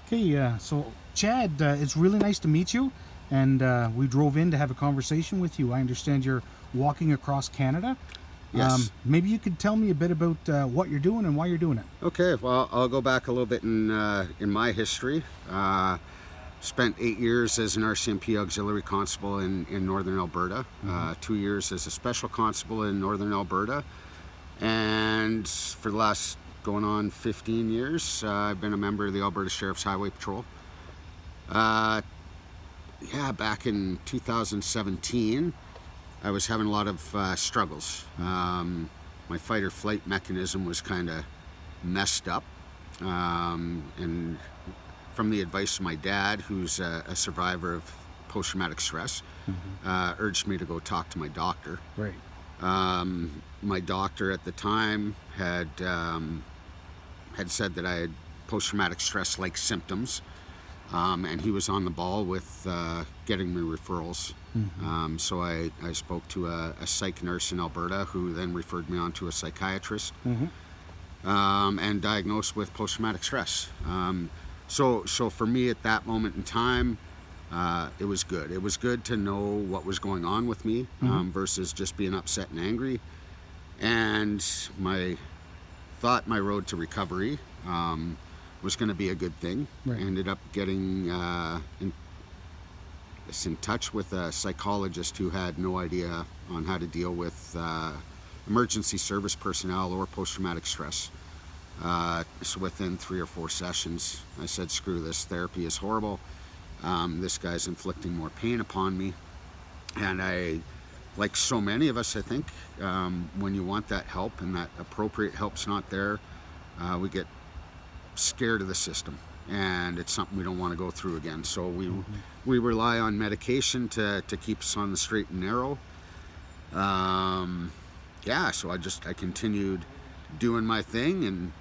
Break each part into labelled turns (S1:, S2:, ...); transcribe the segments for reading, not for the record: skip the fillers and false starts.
S1: Okay, so Chad, it's really nice to meet you, and we drove in to have a conversation with you. I understand you're walking across Canada.
S2: Yes.
S1: Maybe you could tell me a bit about what you're doing and why you're doing it.
S2: Okay. Well, I'll go back a little bit in my history. Spent 8 years as an RCMP auxiliary constable in northern Alberta. 2 years as a special constable in northern Alberta, and for the last going on 15 years, I've been a member of the Alberta Sheriff's Highway Patrol. Yeah, back in 2017, I was having a lot of struggles. My fight or flight mechanism was kind of messed up, and from the advice of my dad, who's a survivor of post-traumatic stress, urged me to go talk to my doctor.
S1: Right.
S2: My doctor at the time had said that I had post-traumatic stress-like symptoms, and he was on the ball with getting me referrals. So I spoke to a psych nurse in Alberta, who then referred me on to a psychiatrist, and diagnosed with post-traumatic stress. So for me at that moment in time, it was good. It was good to know what was going on with me, versus just being upset and angry. And my road to recovery was going to be a good thing.
S1: Right.
S2: I ended up getting in touch with a psychologist who had no idea on how to deal with emergency service personnel or post-traumatic stress. So within 3 or 4 sessions, I said, screw this, therapy is horrible. This guy's inflicting more pain upon me. And I, like so many of us, I think, when you want that help and that appropriate help's not there, we get scared of the system, and it's something we don't want to go through again. So we rely on medication to keep us on the straight and narrow. Yeah, so I continued doing my thing and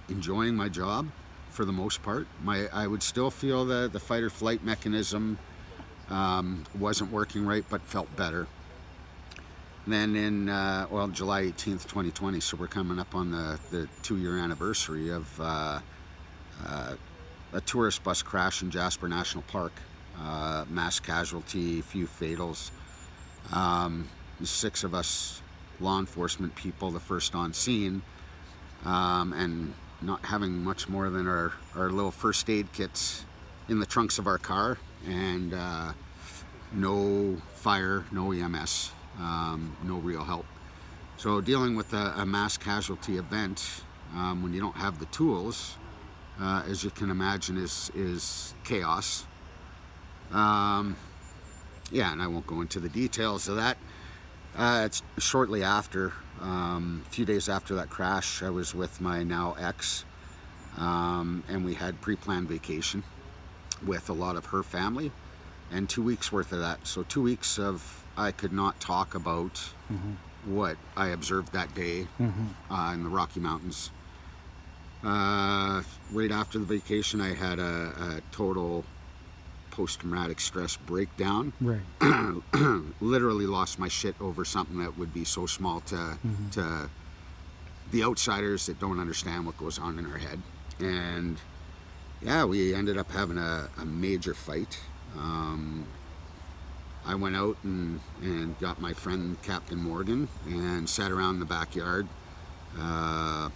S2: enjoying my job for the most part. I would still feel the fight or flight mechanism wasn't working right, but felt better. And then in July 18th, 2020, so we're coming up on the 2-year anniversary of a tourist bus crash in Jasper National Park. Mass casualty, few fatals. 6 of us law enforcement people, the first on scene, and not having much more than our little first aid kits in the trunks of our car, and no fire, no EMS, no real help. So dealing with a mass casualty event, when you don't have the tools, as you can imagine, is chaos. Yeah, and I won't go into the details of that. It's shortly after, a few days after that crash, I was with my now ex, and we had pre-planned vacation with a lot of her family, and 2 weeks worth of that. So 2 weeks of I could not talk about what I observed that day in the Rocky Mountains. Right after the vacation, I had a total post-traumatic stress breakdown.
S1: Right.
S2: Literally lost my shit over something that would be so small to the outsiders that don't understand what goes on in our head. And yeah, we ended up having a major fight. I went out and got my friend Captain Morgan and sat around in the backyard. I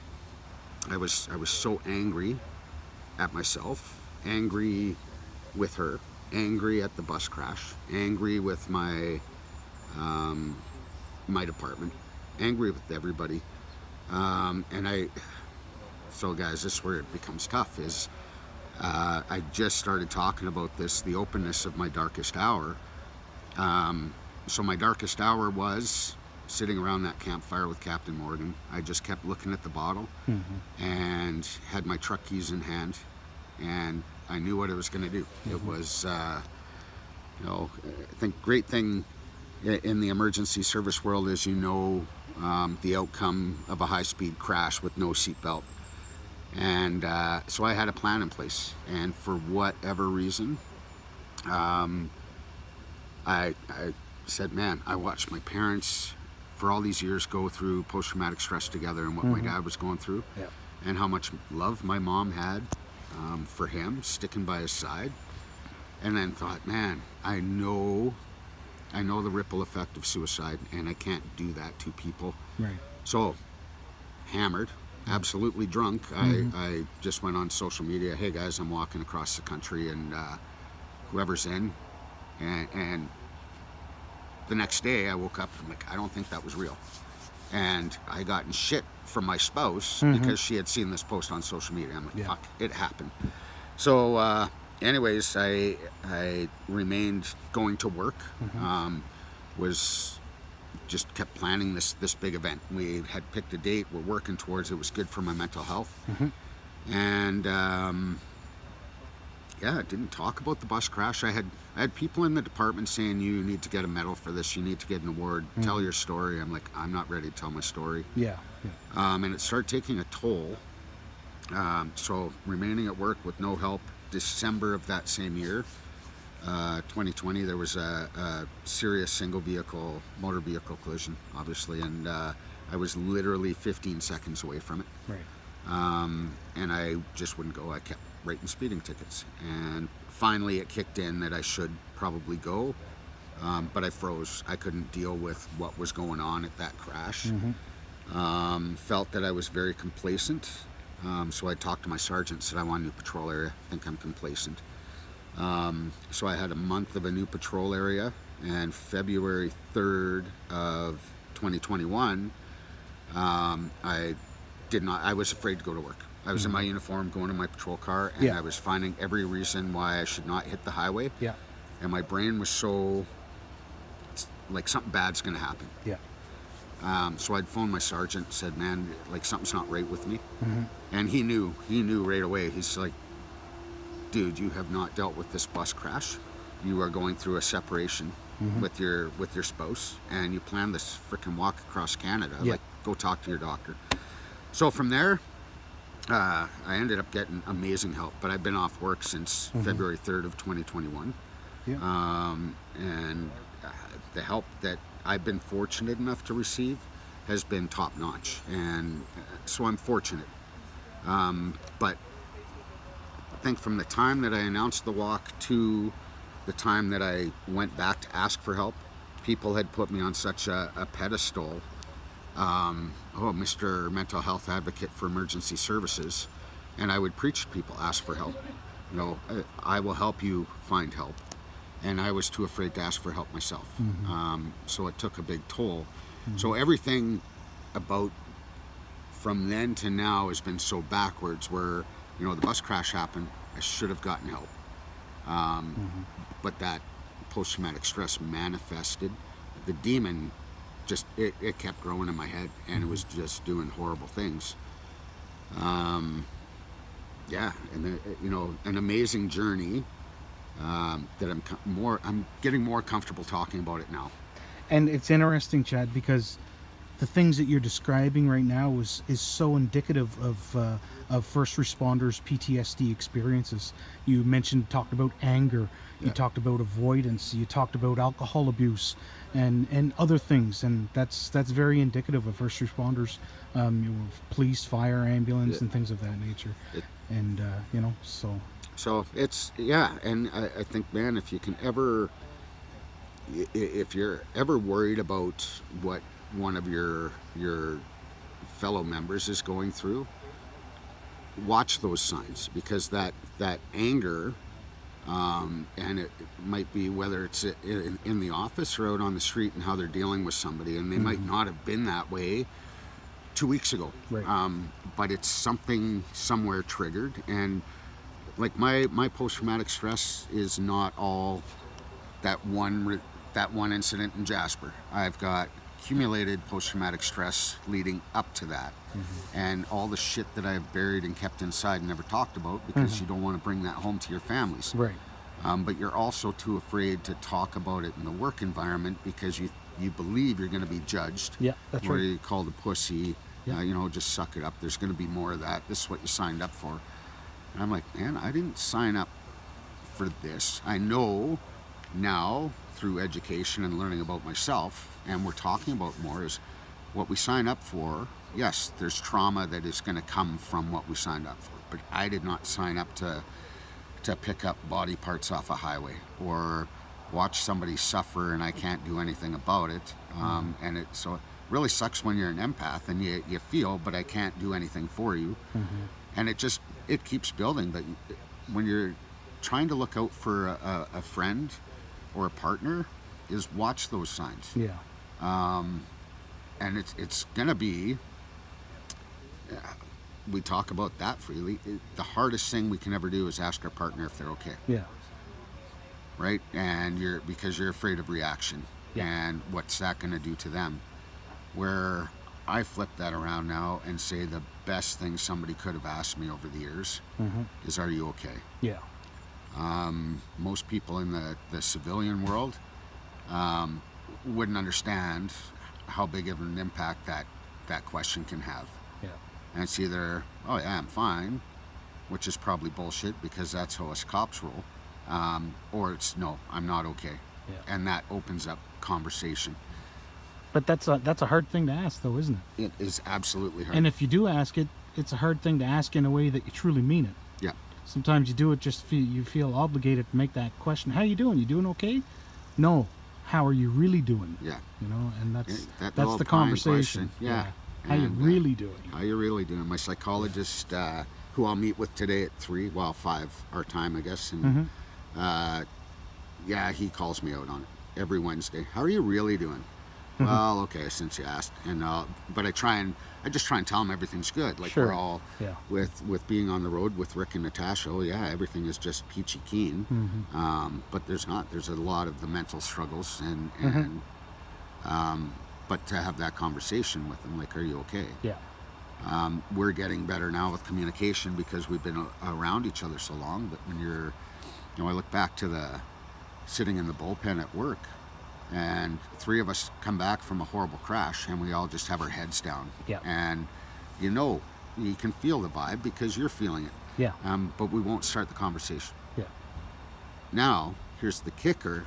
S2: was so angry at myself, angry with her, angry at the bus crash, angry with my department, angry with everybody. So guys, this is where it becomes tough, is I just started talking about this, the openness of my darkest hour. So my darkest hour was sitting around that campfire with Captain Morgan. I just kept looking at the bottle and had my truck keys in hand, and I knew what I was going to do. It was, I think great thing in the emergency service world is the outcome of a high-speed crash with no seatbelt. And so I had a plan in place, and for whatever reason, I said, man, I watched my parents for all these years go through post-traumatic stress together, and what my dad was going through, and how much love my mom had. for him, sticking by his side. And then thought, man, I know the ripple effect of suicide, and I can't do that to people.
S1: Right.
S2: So, hammered, absolutely drunk, I just went on social media, hey guys, I'm walking across the country, and whoever's in, and the next day I woke up and I'm like, I don't think that was real. And I got in shit from my spouse because she had seen this post on social media. I'm like, fuck, it happened. So, anyways, I remained going to work, was just kept planning this big event. We had picked a date, we're working towards it. It was good for my mental health. And yeah, I didn't talk about the bus crash. I had people in the department saying, you need to get a medal for this, you need to get an award, tell your story. I'm like, I'm not ready to tell my story. And it started taking a toll. So remaining at work with no help. December of that same year, 2020, there was a serious motor vehicle collision, obviously, and I was literally 15 seconds away from it. And I just wouldn't go. I kept writing speeding tickets, and finally it kicked in that I should probably go, but I froze. I couldn't deal with what was going on at that crash. Felt that I was very complacent. So I talked to my sergeant, said I want a new patrol area. I think I'm complacent. So I had a month of a new patrol area, and February 3rd of 2021, I was afraid to go to work. I was in my uniform, going to my patrol car, and I was finding every reason why I should not hit the highway. And my brain was so, like, something bad's gonna happen. So I'd phoned my sergeant, said, man, like, something's not right with me. And he knew right away. He's like, dude, you have not dealt with this bus crash. You are going through a separation with your spouse, and you plan this freaking walk across Canada. Like, go talk to your doctor. So from there, I ended up getting amazing help, but I've been off work since February 3rd of 2021. And the help that I've been fortunate enough to receive has been top notch, and so I'm fortunate. But I think from the time that I announced the walk to the time that I went back to ask for help, people had put me on such a pedestal. Mr. Mental Health Advocate for Emergency Services, and I would preach to people, ask for help. You know, I will help you find help. And I was too afraid to ask for help myself. So it took a big toll. So everything about from then to now has been so backwards, where, you know, the bus crash happened, I should have gotten help. But that post-traumatic stress manifested. The demon just, it kept growing in my head, and it was just doing horrible things. And you know, an amazing journey. That I'm getting more comfortable talking about it now.
S1: And it's interesting, Chad, because the things that you're describing right now is so indicative of first responders' PTSD experiences. You talked about anger, you talked about avoidance, you talked about alcohol abuse, and other things, and that's very indicative of first responders, police, fire, ambulance, and things of that nature. You know,
S2: so it's, and I think, man, if you're ever worried about what one of your fellow members is going through, watch those signs, because that anger, and it might be whether it's in the office or out on the street, and how they're dealing with somebody, and they might not have been that way 2 weeks ago, but it's something somewhere triggered. And like my post-traumatic stress is not all that one incident in Jasper. I've got accumulated post-traumatic stress leading up to that, and all the shit that I've buried and kept inside and never talked about, because you don't want to bring that home to your families. But you're also too afraid to talk about it in the work environment, because you believe you're going to be judged.
S1: That's
S2: or
S1: right.
S2: you called a pussy. You know, just suck it up. There's going to be more of that. This is what you signed up for. And I'm like, man, I didn't sign up for this. I know now, through education and learning about myself, and we're talking about more, is what we sign up for. Yes, there's trauma that is going to come from what we signed up for. but I did not sign up to pick up body parts off a highway or watch somebody suffer and I can't do anything about it. And it really sucks when you're an empath and you feel, but I can't do anything for you. And it keeps building. But when you're trying to look out for a friend or a partner, is watch those signs.
S1: Yeah.
S2: And it's gonna be, we talk about that freely. The hardest thing we can ever do is ask our partner if they're okay.
S1: Yeah.
S2: Right? And because you're afraid of reaction.
S1: Yeah.
S2: And what's that going to do to them? Where I flip that around now and say the best thing somebody could have asked me over the years is, are you okay?
S1: Yeah.
S2: Most people in the civilian world wouldn't understand how big of an impact that question can have.
S1: Yeah.
S2: And it's either, oh yeah, I'm fine, which is probably bullshit because that's how us cops roll. Or it's, no, I'm not okay.
S1: Yeah.
S2: And that opens up conversation.
S1: But that's a hard thing to ask, though, isn't it?
S2: It is absolutely hard.
S1: And if you do ask it, it's a hard thing to ask in a way that you truly mean it.
S2: Yeah.
S1: Sometimes you do it you feel obligated to make that question. How you doing? You doing okay? No. How are you really doing?
S2: Yeah.
S1: You know, and that's
S2: little
S1: the
S2: pine
S1: conversation.
S2: question. Yeah.
S1: How you really doing?
S2: How you really doing? My psychologist, who I'll meet with today at 5 our time, I guess. And he calls me out on it every Wednesday. How are you really doing? Well, okay, since you asked. And but I just try and tell him everything's good. Like
S1: Sure.
S2: we're all with being on the road with Rick and Natasha. Oh yeah, everything is just peachy keen. But there's not. There's a lot of the mental struggles and but to have that conversation with them, like, are you okay?
S1: Yeah.
S2: We're getting better now with communication because we've been around each other so long. But when I look back to sitting in the bullpen at work, and 3 of us come back from a horrible crash, and we all just have our heads down.
S1: Yeah.
S2: And you can feel the vibe because you're feeling it.
S1: Yeah.
S2: But we won't start the conversation.
S1: Yeah.
S2: Now, here's the kicker: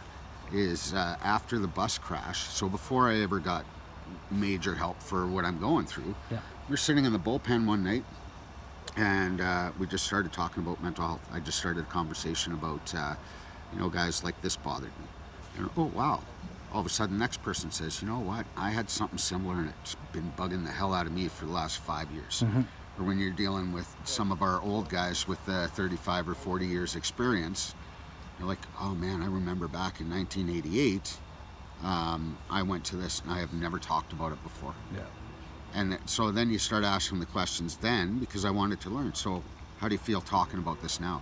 S2: is after the bus crash. So before I ever got major help for what I'm going through, we're sitting in the bullpen one night, and we just started talking about mental health. I just started a conversation about, guys, like, this bothered me. And oh wow, all of a sudden the next person says, you know what, I had something similar and it's been bugging the hell out of me for the last 5 years. Or when you're dealing with some of our old guys with 35 or 40 years experience, you're like, oh man, I remember back in 1988, I went to this and I have never talked about it before.
S1: Yeah.
S2: And so then you start asking the questions then, because I wanted to learn. So how do you feel talking about this now?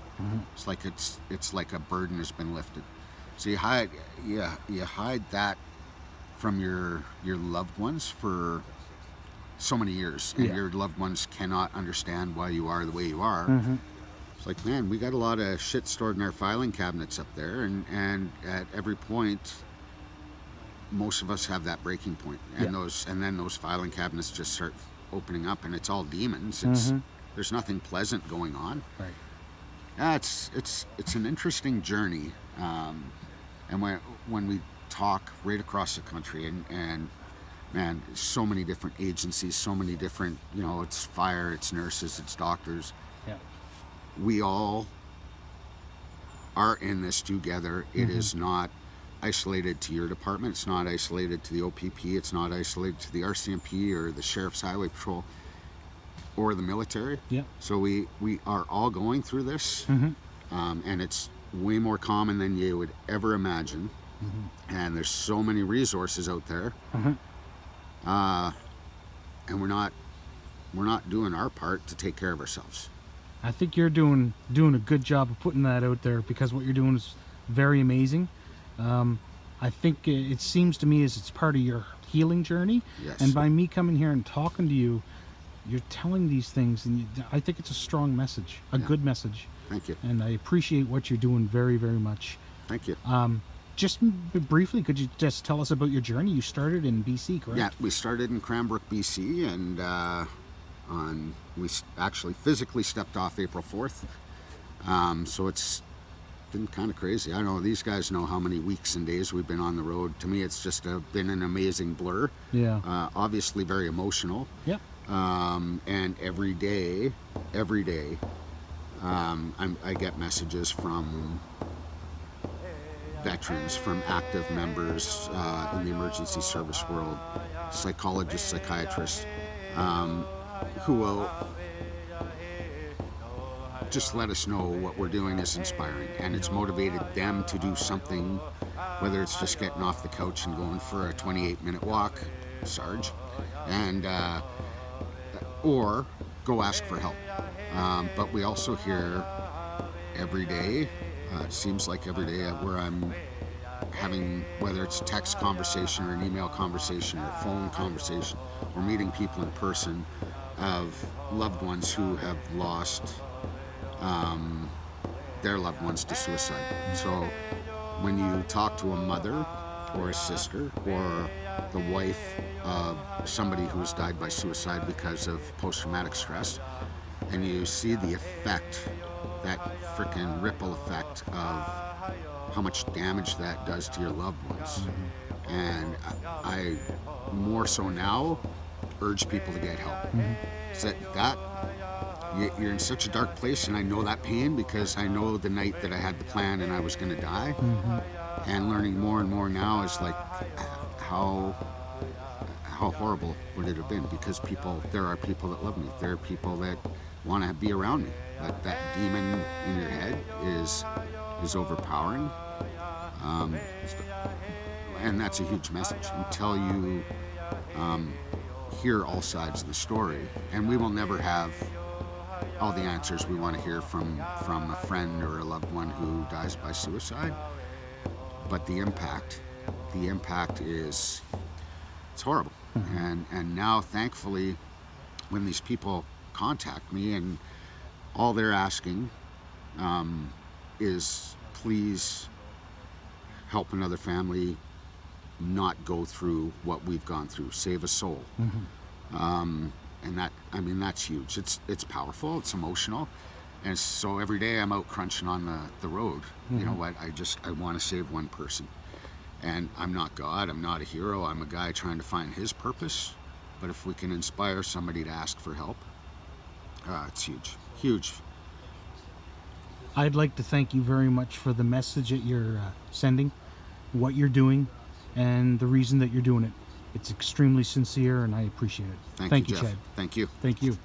S2: It's like it's like a burden has been lifted. So you hide that from your loved ones for so many years, and your loved ones cannot understand why you are the way you are. It's like, man, we got a lot of shit stored in our filing cabinets up there, and at every point, most of us have that breaking point, and then those filing cabinets just start opening up, and it's all demons. There's nothing pleasant going on.
S1: Right.
S2: Yeah, it's an interesting journey. And when we talk right across the country, and man, so many different agencies, so many different, it's fire, it's nurses, it's doctors.
S1: Yeah.
S2: We all are in this together. It is not isolated to your department. It's not isolated to the OPP. It's not isolated to the RCMP or the Sheriff's Highway Patrol or the military.
S1: Yeah.
S2: So we are all going through this, and it's way more common than you would ever imagine. And there's so many resources out there, and we're not doing our part to take care of ourselves.
S1: I think you're doing a good job of putting that out there, because what you're doing is very amazing. I think it seems to me as it's part of your healing journey.
S2: Yes.
S1: And by me coming here and talking to you, you're telling these things, and I think it's a strong message, a good message.
S2: Thank you.
S1: And I appreciate what you're doing very, very much.
S2: Thank you.
S1: Just briefly, could you just tell us about your journey? You started in BC, correct?
S2: Yeah, we started in Cranbrook, BC, and we actually physically stepped off April 4th. So it's been kind of crazy. I don't know, these guys know how many weeks and days we've been on the road. To me, it's just been an amazing blur.
S1: Yeah.
S2: Obviously very emotional.
S1: Yep.
S2: And every day, I get messages from veterans, from active members in the emergency service world, psychologists, psychiatrists, who will just let us know what we're doing is inspiring, and it's motivated them to do something, whether it's just getting off the couch and going for a 28-minute walk, Sarge, and or go ask for help. But we also hear every day, it seems like every day, where I'm having, whether it's a text conversation or an email conversation or a phone conversation or meeting people in person, of loved ones who have lost their loved ones to suicide. So when you talk to a mother or a sister or the wife of somebody who has died by suicide because of post-traumatic stress, and you see the effect, that freaking ripple effect of how much damage that does to your loved ones. And I more so now urge people to get help. So that you're in such a dark place, and I know that pain because I know the night that I had the plan and I was going to die. And learning more and more now is like how horrible would it have been, because there are people that love me, there are people that want to be around me, but that demon in your head is overpowering. And that's a huge message until you hear all sides of the story. And we will never have all the answers we want to hear from a friend or a loved one who dies by suicide, but the impact is, it's horrible. And now, thankfully, when these people contact me, and all they're asking is, please help another family not go through what we've gone through, save a soul. And that, I mean, that's huge. It's powerful, it's emotional. And so every day I'm out crunching on the road. You know what, I want to save one person. And I'm not God, I'm not a hero, I'm a guy trying to find his purpose. But if we can inspire somebody to ask for help, it's huge, huge.
S1: I'd like to thank you very much for the message that you're sending, what you're doing, and the reason that you're doing it. It's extremely sincere, and I appreciate it.
S2: Thank you,
S1: you,
S2: Jeff.
S1: Chad.
S2: Thank you.
S1: Thank you.